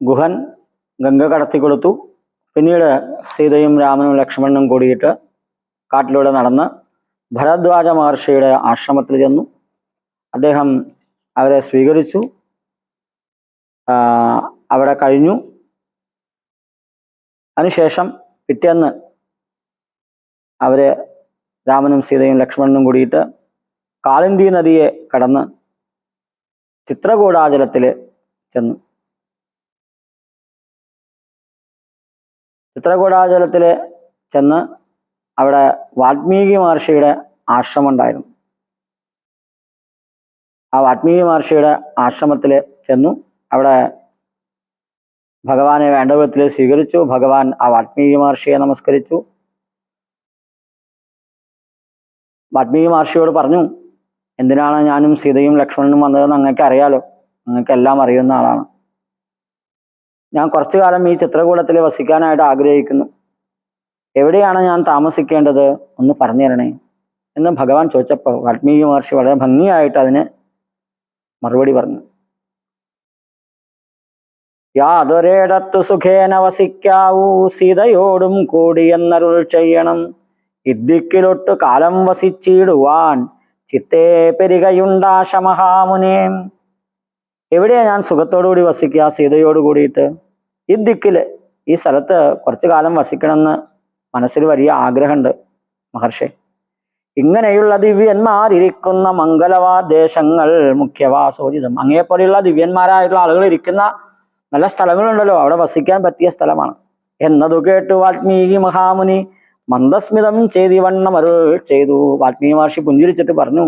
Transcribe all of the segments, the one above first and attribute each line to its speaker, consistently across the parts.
Speaker 1: ഗുഹൻ ഗംഗ കടത്തി കൊടുത്തു. പിന്നീട് സീതയും രാമനും ലക്ഷ്മണനും കൂടിയിട്ട് കാട്ടിലൂടെ നടന്ന് ഭരദ്വാജ മഹർഷിയുടെ ആശ്രമത്തിൽ ചെന്നു. അദ്ദേഹം അവരെ സ്വീകരിച്ചു, അവിടെ കഴിഞ്ഞു. അതിനുശേഷം പിറ്റേന്ന് അവര് രാമനും സീതയും ലക്ഷ്മണനും കൂടിയിട്ട് കാളിന്തി നദിയെ കടന്ന് ചിത്രകൂടാചലത്തിൽ ചെന്നു. ചിത്രകൂടാചലത്തിൽ ചെന്ന് അവിടെ വാൽമീകി മഹർഷിയുടെ ആശ്രമം ഉണ്ടായിരുന്നു. ആ വാൽമീകി മഹർഷിയുടെ ആശ്രമത്തിൽ ചെന്നു. അവിടെ ഭഗവാനെ വേണ്ട വിധത്തിൽ സ്വീകരിച്ചു. ഭഗവാൻ ആ വാൽമീകി മഹർഷിയെ നമസ്കരിച്ചു. വാൽമീകി മഹർഷിയോട് പറഞ്ഞു, എന്തിനാണ് ഞാനും സീതയും ലക്ഷ്മണനും വന്നതെന്ന് അങ്ങക്ക് അറിയാലോ, അങ്ങക്ക് എല്ലാം അറിയുന്ന ആളാണ്. ഞാൻ കുറച്ചു കാലം ഈ ചിത്രകൂടത്തിൽ വസിക്കാനായിട്ട് ആഗ്രഹിക്കുന്നു. എവിടെയാണ് ഞാൻ താമസിക്കേണ്ടത് ഒന്ന് പറഞ്ഞു തരണേ എന്ന് ഭഗവാൻ ചോദിച്ചപ്പോൾ വാൽമീകി മഹർഷി വളരെ ഭംഗിയായിട്ട് അതിന് മറുപടി പറഞ്ഞു. യാതൊരിടത്തു സുഖേന വസിക്കാവൂ സീതയോടും കൂടി എന്നരുൾ ചെയ്യണം. ഇദ്ദിക്കിലൊട്ടു കാലം വസിച്ചിടുവാൻ ചിത്തേ പെരുകയുണ്ടാശ മഹാമുനേ. എവിടെയാ ഞാൻ സുഖത്തോടുകൂടി വസിക്കുക സീതയോട് കൂടിയിട്ട്? ഇദ്ദിക്കില്, ഈ സ്ഥലത്ത് കുറച്ചു കാലം വസിക്കണമെന്ന് മനസ്സിൽ വലിയ ആഗ്രഹമുണ്ട് മഹർഷി. ഇങ്ങനെയുള്ള ദിവ്യന്മാരിയ്ക്കുന്ന മംഗലവാദേശങ്ങൾ മുഖ്യവാസോചിതം. അങ്ങേപ്പോലെയുള്ള ദിവ്യന്മാരായിട്ടുള്ള ആളുകൾ ഇരിക്കുന്ന നല്ല സ്ഥലങ്ങളുണ്ടല്ലോ, അവിടെ വസിക്കാൻ പറ്റിയ സ്ഥലമാണ് എന്നതു കേട്ടു വാൽമീകി മഹാമുനി മന്ദസ്മിതം ചെയ്തിവണ്ണം അരുൾ ചെയ്തു. വാൽമീകി മഹർഷി പുഞ്ചിരിച്ചിട്ട് പറഞ്ഞു,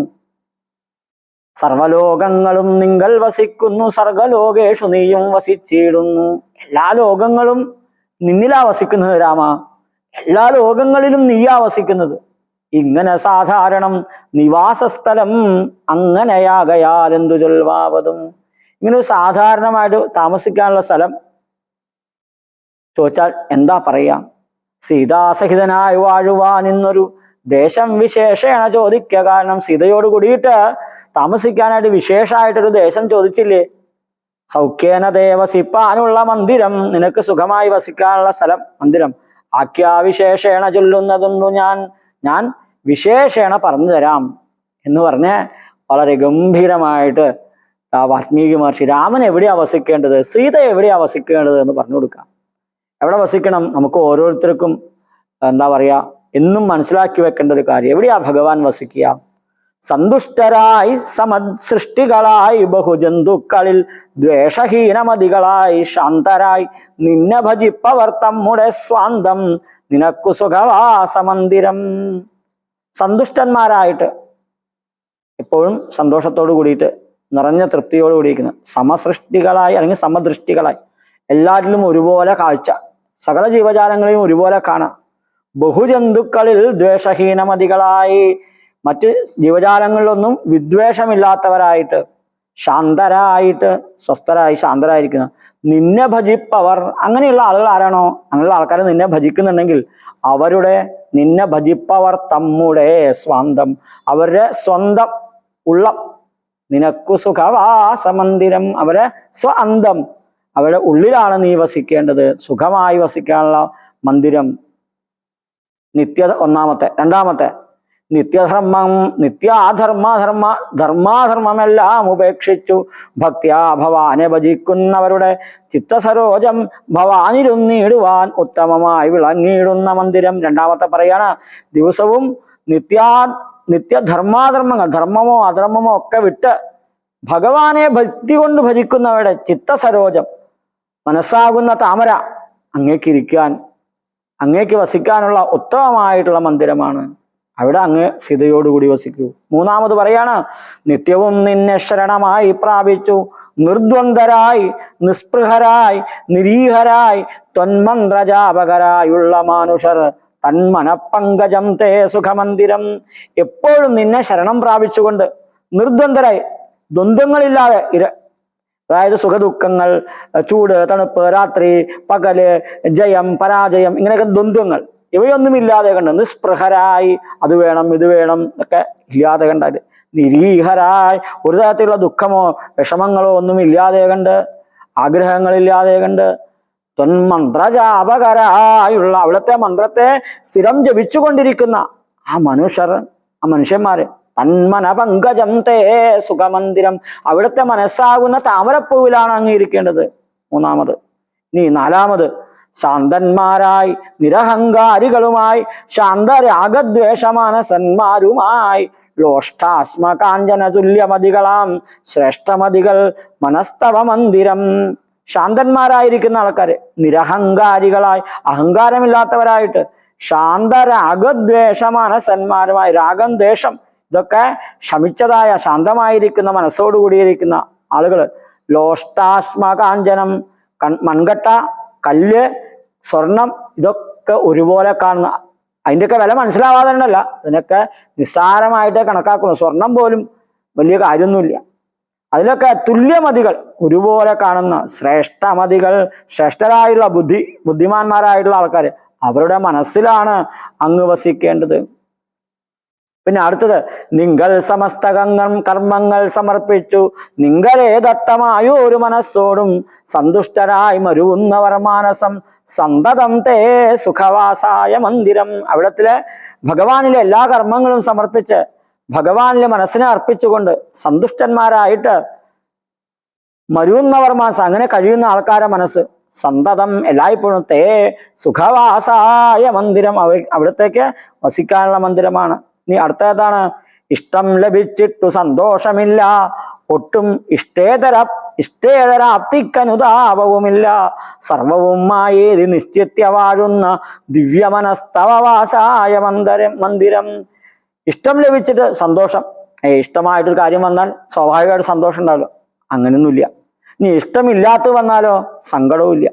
Speaker 1: സർവലോകങ്ങളും നിങ്ങൾ വസിക്കുന്നു, സർഗലോകേഷു നീയും വസിച്ചിടുന്നു. എല്ലാ ലോകങ്ങളും നിന്നിലാ വസിക്കുന്നത് രാമ, എല്ലാ ലോകങ്ങളിലും നീയാ വസിക്കുന്നത്. ഇങ്ങനെ സാധാരണം നിവാസസ്ഥലം അങ്ങനെയാകയാൽ എന്തു ചൊൽവാവതും. ഇങ്ങനെ ഒരു സാധാരണമായിട്ട് താമസിക്കാനുള്ള സ്ഥലം ചോദിച്ചാൽ എന്താ പറയാ? സീതാസഹിതനായി വാഴുവാൻ എന്നൊരു ദേശം വിശേഷേണ ചോദിക്കുക. കാരണം സീതയോട് കൂടിയിട്ട് താമസിക്കാനായിട്ട് വിശേഷമായിട്ടൊരു ദേശം ചോദിച്ചില്ലേ? സൗഖ്യേന ദേവസിപ്പാനുള്ള മന്ദിരം, നിനക്ക് സുഖമായി വസിക്കാനുള്ള സ്ഥലം മന്ദിരം. ആഖ്യാവിശേഷേണ ചൊല്ലുന്നതൊന്നു ഞാൻ വിശേഷേണ പറഞ്ഞു തരാം എന്ന് പറഞ്ഞ് വളരെ ഗംഭീരമായിട്ട് ആ വാൽമീകി മഹർഷി രാമൻ എവിടെയാ വസിക്കേണ്ടത്, സീത എവിടെയാ വസിക്കേണ്ടത് എന്ന് പറഞ്ഞു കൊടുക്കാം. എവിടെ വസിക്കണം? നമുക്ക് ഓരോരുത്തർക്കും എന്താ പറയാ, എന്നും മനസ്സിലാക്കി വെക്കേണ്ട ഒരു കാര്യം. എവിടെയാ ഭഗവാൻ വസിക്കുക? സന്തുഷ്ടരായി സമസൃഷ്ടികളായി ബഹുജന്തുക്കളിൽ ദ്വേഷഹീനമതികളായി ശാന്തരായി നിന്നെ ഭജിപ്പവർ തമ്മുടെ സ്വാന്തം നിനക്കു സുഖവാസമന്ദിരം. സന്തുഷ്ടന്മാരായിട്ട് എപ്പോഴും സന്തോഷത്തോടു കൂടിയിട്ട് നിറഞ്ഞ തൃപ്തിയോട് കൂടിയിരിക്കുന്ന സമസൃഷ്ടികളായി അല്ലെങ്കിൽ സമദൃഷ്ടികളായി എല്ലാറ്റിലും ഒരുപോലെ കാഴ്ച, സകല ജീവജാലങ്ങളെയും ഒരുപോലെ കാണാം. ബഹുജന്തുക്കളിൽ ദ്വേഷഹീനമതികളായി മറ്റ് ജീവജാലങ്ങളിലൊന്നും വിദ്വേഷമില്ലാത്തവരായിട്ട് ശാന്തരായിട്ട് സ്വസ്ഥരായി ശാന്തരായിരിക്കുന്ന നിന്നെ ഭജിപ്പവർ. അങ്ങനെയുള്ള ആളുകൾ ആരാണോ, അങ്ങനെയുള്ള ആൾക്കാർ നിന്നെ ഭജിക്കുന്നുണ്ടെങ്കിൽ അവരുടെ നിന്നെ ഭജിപ്പവർ തമ്മുടെ സ്വാന്തം, അവരുടെ സ്വന്തം ഉള്ളം നിനക്കു സുഖവാസമന്ദിരം, അവരെ സ്വന്തം അവരുടെ ഉള്ളിലാണ് നീ വസിക്കേണ്ടത്. സുഖമായി വസിക്കാനുള്ള മന്ദിരം. ഒന്നാമത്തെ. രണ്ടാമത്തെ, ധർമാധർമ്മമെല്ലാം ഉപേക്ഷിച്ചു ഭക്തിയാ ഭവാനെ ഭജിക്കുന്നവരുടെ ചിത്തസരോജം ഭവാനിരുന്നിടുവാൻ ഉത്തമമായി വിളങ്ങിയിടുന്ന മന്ദിരം. രണ്ടാമത്തെ പറയാണ്, ദിവസവും നിത്യധർമാധർമ്മങ്ങൾ, ധർമ്മമോ അധർമ്മമോ ഒക്കെ വിട്ട് ഭഗവാനെ ഭക്തി കൊണ്ട് ഭജിക്കുന്നവരുടെ ചിത്തസരോജം, മനസ്സാകുന്ന താമര അങ്ങേക്കിരിക്കാൻ, അങ്ങേക്ക് വസിക്കാനുള്ള ഉത്തമമായിട്ടുള്ള മന്ദിരമാണ്. അവിടെ അങ്ങ് സീതയോടുകൂടി വസിക്കൂ. മൂന്നാമത് പറയാണ്, നിത്യവും നിന്നെ ശരണമായി പ്രാപിച്ചു നിർദ്വന്ദ്വരായി നിസ്പൃഹരായി നിരീഹരായി ത്വന്മന്ത്രജാപകരായുള്ള മാനുഷർ തന്മനപ്പങ്കജം തേ സുഖമന്ദിരം. എപ്പോഴും നിന്നെ ശരണം പ്രാപിച്ചുകൊണ്ട് നിർദ്വന്ദ്വരായി, ദ്വന്ദ്വങ്ങളില്ലാതെ, അതായത് സുഖദുഃഖങ്ങൾ, ചൂട് തണുപ്പ്, രാത്രി പകല്, ജയം പരാജയം, ഇങ്ങനെയൊക്കെ ദ്വന്ദ്വങ്ങൾ ഇവയൊന്നുമില്ലാതെ കണ്ട് നിസ്പൃഹരായി, അത് വേണം ഇത് വേണം ഒക്കെ ഇല്ലാതെ കണ്ടാൽ, നിരീഹരായി ഒരു തരത്തിലുള്ള ദുഃഖമോ വിഷമങ്ങളോ ഒന്നും ഇല്ലാതെ കണ്ട് ആഗ്രഹങ്ങളില്ലാതെ കണ്ട് ത്വന്മന്ത്രജാപകരായുള്ള അവിടുത്തെ മന്ത്രത്തെ സ്ഥിരം ജപിച്ചുകൊണ്ടിരിക്കുന്ന ആ മനുഷ്യന്മാര് തന്മന പങ്കജം തേ സുഖമന്ദിരം, അവിടുത്തെ മനസ്സാകുന്ന താമരപ്പൂവിലാണ് അങ്ങ് ഇരിക്കേണ്ടത്. മൂന്നാമത്. ഇനി നാലാമത്, ശാന്തന്മാരായി നിരഹങ്കാരികളുമായി ശാന്തരാഗദ്വേഷമാനസന്മാരുമായി ലോഷ്ടാസ്മകാഞ്ചന തുല്യമതികളാം ശ്രേഷ്ഠമതികൾ മനസ്തവ മന്ദിരം. ശാന്തന്മാരായിരിക്കുന്ന ആൾക്കാര്, നിരഹങ്കാരികളായി അഹങ്കാരമില്ലാത്തവരായിട്ട് ശാന്തരാഗദ്വേഷമാനസന്മാരുമായി, രാഗം ദ്വേഷം ഇതൊക്കെ ശമിച്ചതായ ശാന്തമായിരിക്കുന്ന മനസ്സോടുകൂടിയിരിക്കുന്ന ആളുകള്. ലോഷ്ടാസ്മകാഞ്ചനം, മൺകട്ട, കല്ല്, സ്വർണം ഇതൊക്കെ ഒരുപോലെ കാണുന്ന, അതിൻ്റെയൊക്കെ വില മനസ്സിലാവാതെ ഉണ്ടല്ല, അതിനൊക്കെ നിസ്സാരമായിട്ട് കണക്കാക്കുന്നു. സ്വർണം പോലും വലിയ കാര്യമൊന്നുമില്ല. അതിലൊക്കെ തുല്യമതികൾ, ഒരുപോലെ കാണുന്ന ശ്രേഷ്ഠമതികൾ, ശ്രേഷ്ഠരായുള്ള ബുദ്ധിമാന്മാരായിട്ടുള്ള ആൾക്കാർ, അവരുടെ മനസ്സിലാണ് അങ്ങ് വസിക്കേണ്ടത്. പിന്നെ അടുത്തത്, നിങ്ങൾ സമസ്ത കർമ്മങ്ങൾ സമർപ്പിച്ചു നിങ്ങളെ ദത്തമായോ ഒരു മനസ്സോടും സന്തുഷ്ടരായി മരുവുന്നവർ മാനസം സന്തതം തേ സുഖവാസായ മന്ദിരം. അവിടത്തിലെ ഭഗവാനിലെ എല്ലാ കർമ്മങ്ങളും സമർപ്പിച്ച് ഭഗവാനിലെ മനസ്സിനെ അർപ്പിച്ചുകൊണ്ട് സന്തുഷ്ടന്മാരായിട്ട് മരുവുന്നവർ മാനസം, അങ്ങനെ കഴിയുന്ന ആൾക്കാരെ മനസ്സ് സന്തതം എല്ലായ്പ്പോഴും തേ സുഖവാസായ മന്ദിരം, അവിടത്തേക്ക് വസിക്കാനുള്ള മന്ദിരമാണ്. ഇനി അടുത്തതാണ്, ഇഷ്ടം ലഭിച്ചിട്ടു സന്തോഷമില്ല ഒട്ടും ഇഷ്ടേതരാപ്തിക്കനുതാപവുമില്ല സർവവും മായേതി നിശ്ചിത്യ വാഴുന്ന ദിവ്യമനസ്തവവാസായ മന്ദിരം. ഇഷ്ടം ലഭിച്ചിട്ട് സന്തോഷം, ഇഷ്ടമായിട്ടൊരു കാര്യം വന്നാൽ സ്വാഭാവികമായിട്ട് സന്തോഷം ഉണ്ടാവില്ല, അങ്ങനെയൊന്നുമില്ല. ഇനി ഇഷ്ടമില്ലാത്ത വന്നാലോ സങ്കടവും ഇല്ല.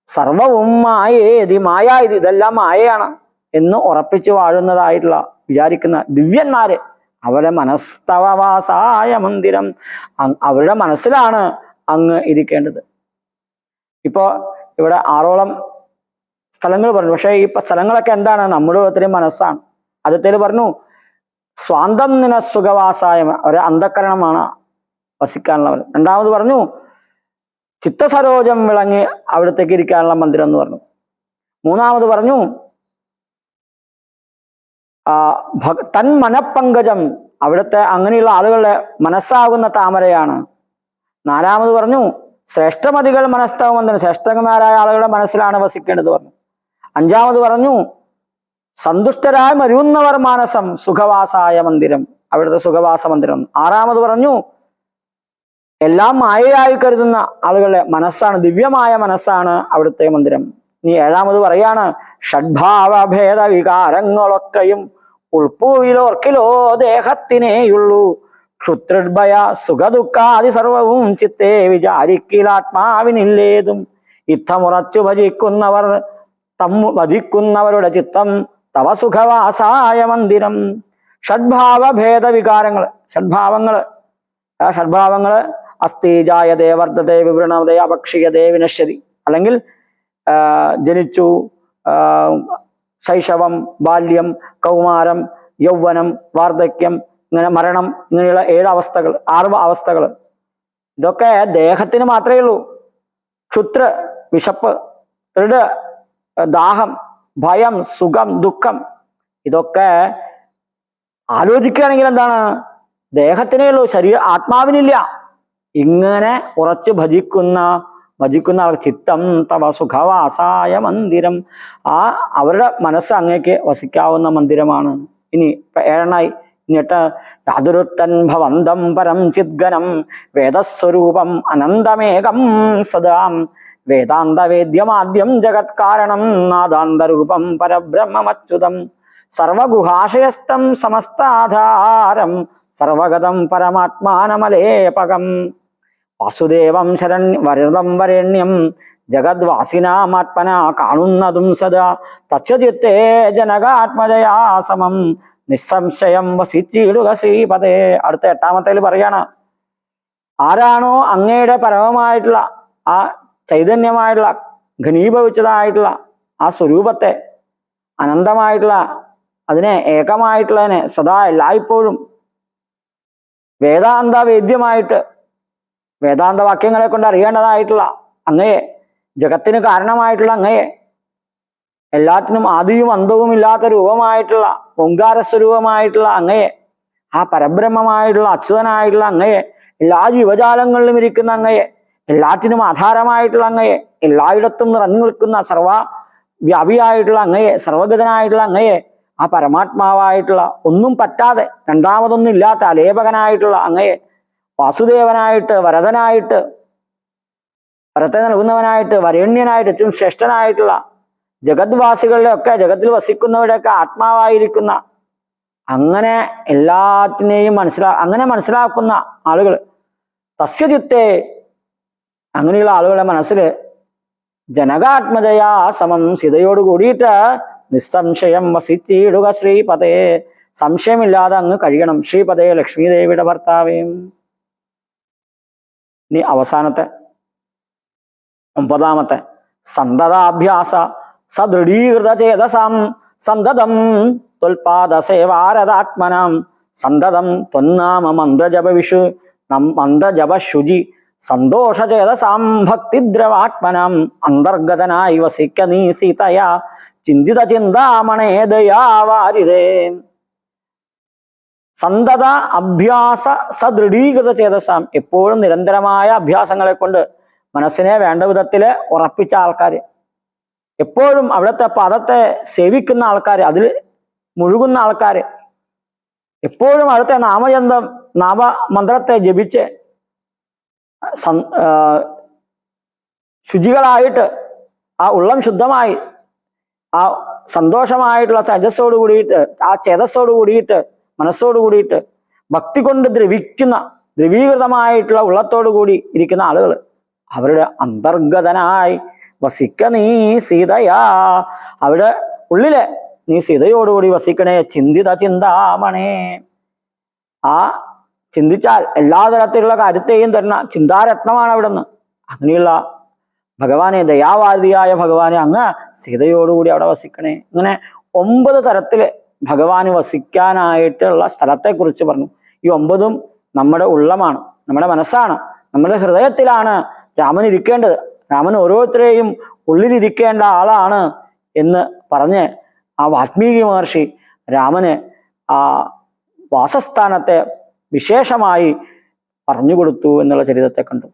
Speaker 1: സർവവും മായേതി, മായായത് ഇതെല്ലാം മായയാണ് എന്ന് ഉറപ്പിച്ചു വാഴുന്നതായിട്ടുള്ള വിചാരിക്കുന്ന ദിവ്യന്മാര്, അവരെ മനസ്തവവാസായ മന്ദിരം, അവരുടെ മനസ്സിലാണ് അങ്ങ് ഇരിക്കേണ്ടത്. ഇപ്പോ ഇവിടെ 6ഓളം സ്ഥലങ്ങൾ പറഞ്ഞു. പക്ഷെ ഈ സ്ഥലങ്ങളൊക്കെ എന്താണ്? നമ്മുടെ ഒത്തിരി മനസ്സാണ്. ആദ്യത്തേല് പറഞ്ഞു സ്വാന്തം നിന സുഖവാസായ, ഒരു അന്ധക്കരണമാണ് വസിക്കാനുള്ളവർ. രണ്ടാമത് പറഞ്ഞു ചിത്തസരോജം വിളങ്ങി അവിടത്തേക്ക് ഇരിക്കാനുള്ള മന്ദിരം എന്ന് പറഞ്ഞു. മൂന്നാമത് പറഞ്ഞു തൻ മനപ്പങ്കജം, അവിടുത്തെ അങ്ങനെയുള്ള ആളുകളുടെ മനസ്സാകുന്ന താമരയാണ്. നാലാമത് പറഞ്ഞു ശ്രേഷ്ഠമതികൾ മനസ്തവമന്ദിരം, ശ്രേഷ്ഠന്മാരായ ആളുകളുടെ മനസ്സിലാണ് വസിക്കേണ്ടത് പറഞ്ഞു. അഞ്ചാമത് പറഞ്ഞു സന്തുഷ്ടരായി മരുന്നവർ മാനസം സുഖവാസായ മന്ദിരം, അവിടുത്തെ സുഖവാസ മന്ദിരം. ആറാമത് പറഞ്ഞു എല്ലാം മായയായി കരുതുന്ന ആളുകളുടെ മനസ്സാണ്, ദിവ്യമായ മനസ്സാണ് അവിടുത്തെ മന്ദിരം. ഇനി ഏഴാമത് പറയാണ് ഷഡ്ഭാവഭേദ വികാരങ്ങളൊക്കെയും ഉൾപ്പൂവിലോർക്കിലോ ദേഹത്തിനേയുള്ളൂ ക്ഷുത്രിഭയ സുഖദുഃഖാദി സർവവും ചിത്തേ വിചാരിക്കിലാത്മാവിനില്ലേതും ഇത്തമുറച്ചു ഭജിക്കുന്നവരുടെ ചിത്തം തവ സുഖവാസായ മന്ദിരം. ഷഡ്ഭാവഭേദ വികാരങ്ങൾ, ഷഡ്ഭാവങ്ങള് അസ്ഥി ജായതേ വർദ്ധതേ വിവൃണതേ അപക്ഷിയതേ വിനശ്യതി, അല്ലെങ്കിൽ ജനിച്ചു, ശൈശവം, ബാല്യം, കൗമാരം, യൗവനം, വാർദ്ധക്യം, ഇങ്ങനെ മരണം, ഇങ്ങനെയുള്ള 6 അവസ്ഥകൾ ഇതൊക്കെ ദേഹത്തിന് മാത്രമേ ഉള്ളൂ. ക്ഷുത്ര വിശപ്പ്, ദൃഢ ദാഹം, ഭയം, സുഖം, ദുഃഖം ഇതൊക്കെ ആലോചിക്കുകയാണെങ്കിൽ എന്താണ്? ദേഹത്തിനേ ഉള്ളൂ, ആത്മാവിനില്ല. ഇങ്ങനെ ഉറച്ച് ഭജിക്കുന്ന ചിത്തം തവ സുഖവാസായ മന്ദിരം, അവരുടെ മനസ്സ് അങ്ങേക്ക് വസിക്കാവുന്ന മന്ദിരമാണ്. ഇനി 7 എന്നിട്ട് യാതൊരുത്തൻ ഭവന്തം പരം ചിദ്ഗനം വേദസ്വരൂപം അനന്തമേകം സദാം വേദാന്തവേദ്യമാദ്യം ജഗത്കാരണം നാദാന്തരൂപം പരബ്രഹ്മമച്യുതം സർവഗുഹാശയസ്ഥം സമസ്താധാരം സർവഗതം പരമാത്മാനമലേപകം വാസുദേവം വരദം വരേണ്യം ജഗദ്വാസിനാമാത്മന കാണുന്നതും സദാ തച്ഛജിത്തേ ജനകാത്മജയാ സമം നിസ്സംശയം വസിച്ചിടുക ശ്രീപദേ. അടുത്ത 8-ാമത്തേൽ പറയാണ് ആരാണോ അങ്ങയുടെ പരമമായിട്ടുള്ള ആ ചൈതന്യമായിട്ടുള്ള ഘനീഭവിച്ചതായിട്ടുള്ള ആ സ്വരൂപത്തെ, അനന്തമായിട്ടുള്ള അതിനെ, ഏകമായിട്ടുള്ളതിനെ സദാ എല്ലായ്പ്പോഴും വേദാന്ത വേദ്യമായിട്ട് വേദാന്ത വാക്യങ്ങളെ കൊണ്ട് അറിയേണ്ടതായിട്ടുള്ള അങ്ങയെ, ജഗത്തിന് കാരണമായിട്ടുള്ള അങ്ങയെ, എല്ലാറ്റിനും ആദിയും അന്തവും ഇല്ലാത്ത രൂപമായിട്ടുള്ള ഓങ്കാരസ്വരൂപമായിട്ടുള്ള അങ്ങയെ, ആ പരബ്രഹ്മമായിട്ടുള്ള അച്യുതനായിട്ടുള്ള അങ്ങയെ, എല്ലാ ജീവജാലങ്ങളിലും ഇരിക്കുന്ന അങ്ങയെ, എല്ലാറ്റിനും ആധാരമായിട്ടുള്ള അങ്ങയെ, എല്ലായിടത്തും നിറഞ്ഞു നിൽക്കുന്ന വ്യാപിയായിട്ടുള്ള അങ്ങയെ, സർവഗതനായിട്ടുള്ള അങ്ങയെ, ആ പരമാത്മാവായിട്ടുള്ള ഒന്നും പറ്റാതെ രണ്ടാമതൊന്നും ഇല്ലാത്ത അലേപകനായിട്ടുള്ള അങ്ങയെ, വാസുദേവനായിട്ട്, വരദനായിട്ട്, വരത്തെ നൽകുന്നവനായിട്ട്, വരേണ്യനായിട്ട്, ഏറ്റവും ശ്രേഷ്ഠനായിട്ടുള്ള ജഗദ്വാസികളുടെ ഒക്കെ, ജഗത്തിൽ വസിക്കുന്നവരുടെയൊക്കെ ആത്മാവായിരിക്കുന്ന അങ്ങനെ എല്ലാറ്റിനെയും അങ്ങനെ മനസ്സിലാക്കുന്ന ആളുകൾ, തസ്യചിത്തെ, അങ്ങനെയുള്ള ആളുകളുടെ മനസ്സിൽ ജനകാത്മജയാ സമം സീതയോട് കൂടിയിട്ട് നിസ്സംശയം വസിച്ചിടുക ശ്രീപദേ, സംശയമില്ലാതെ അങ്ങ് കഴിയണം ശ്രീപദേ ലക്ഷ്മീദേവിയുടെ ഭർത്താവേയും. ഇനി അവസാനത്തെ 9ാമത്തെ സന്തതാഭ്യാസ സദൃഢീകൃത ചേതസാം സന്തതം ത്വൽപാദസേവാരതാത്മനാം സന്തതം ത്വന്നാമ മന്ത്രജപശുചി സന്തോഷചേതസാം ഭക്തിദ്രവാത്മനാം അന്തർഗതനായി വസിക്ക നീ സീതയാ ചിന്തിത ചിന്താമണേ ദയാവാരിതേ. സന്തത അഭ്യാസ സദൃഢീകൃത ചേതസാം, എപ്പോഴും നിരന്തരമായ അഭ്യാസങ്ങളെ കൊണ്ട് മനസ്സിനെ വേണ്ട വിധത്തില് ഉറപ്പിച്ച ആൾക്കാർ, എപ്പോഴും അവിടുത്തെ പദത്തെ സേവിക്കുന്ന ആൾക്കാർ, അതിൽ മുഴുകുന്ന ആൾക്കാർ, എപ്പോഴും അവിടുത്തെ നാമമന്ത്രത്തെ ജപിച്ച് ശുചികളായിട്ട്, ആ ഉള്ളം ശുദ്ധമായി, ആ സന്തോഷമായിട്ടുള്ള തേജസ്സോട് കൂടിയിട്ട്, ആ ചേതസ്സോട് കൂടിയിട്ട്, മനസ്സോട് കൂടിയിട്ട്, ഭക്തി കൊണ്ട് ദ്രവീകൃതമായിട്ടുള്ള ഉള്ളത്തോടു കൂടി ഇരിക്കുന്ന ആളുകൾ, അവരുടെ അന്തർഗതനായി വസിക്ക നീ സീതയാ, അവിടെ ഉള്ളിലെ നീ സീതയോടുകൂടി വസിക്കണേ ചിന്തിത ചിന്താമണേ. ആ ചിന്തിച്ചാൽ എല്ലാ തരത്തിലുള്ള കാര്യത്തെയും തരുന്ന ചിന്താരത്നമാണ് അവിടുന്ന്. അങ്ങനെയുള്ള ഭഗവാനെ, ദയാവാദിയായ ഭഗവാനെ അങ്ങ് സീതയോടുകൂടി അവിടെ വസിക്കണേ. ഇങ്ങനെ 9 തരത്തില് ഭഗവാന് വസിക്കാനായിട്ടുള്ള സ്ഥലത്തെക്കുറിച്ച് പറഞ്ഞു. ഈ 9ഉം നമ്മുടെ ഉള്ളമാണ്, നമ്മുടെ മനസ്സാണ്, നമ്മുടെ ഹൃദയത്തിലാണ് രാമൻ ഇരിക്കേണ്ടത്. രാമൻ ഓരോരുത്തരെയും ഉള്ളിലിരിക്കേണ്ട ആളാണ് എന്ന് പറഞ്ഞ് ആ വാൽമീകി മഹർഷി രാമന് ആ വാസസ്ഥാനത്തെ വിശേഷമായി പറഞ്ഞുകൊടുത്തു എന്നുള്ള ചരിത്രത്തെ കണ്ടു.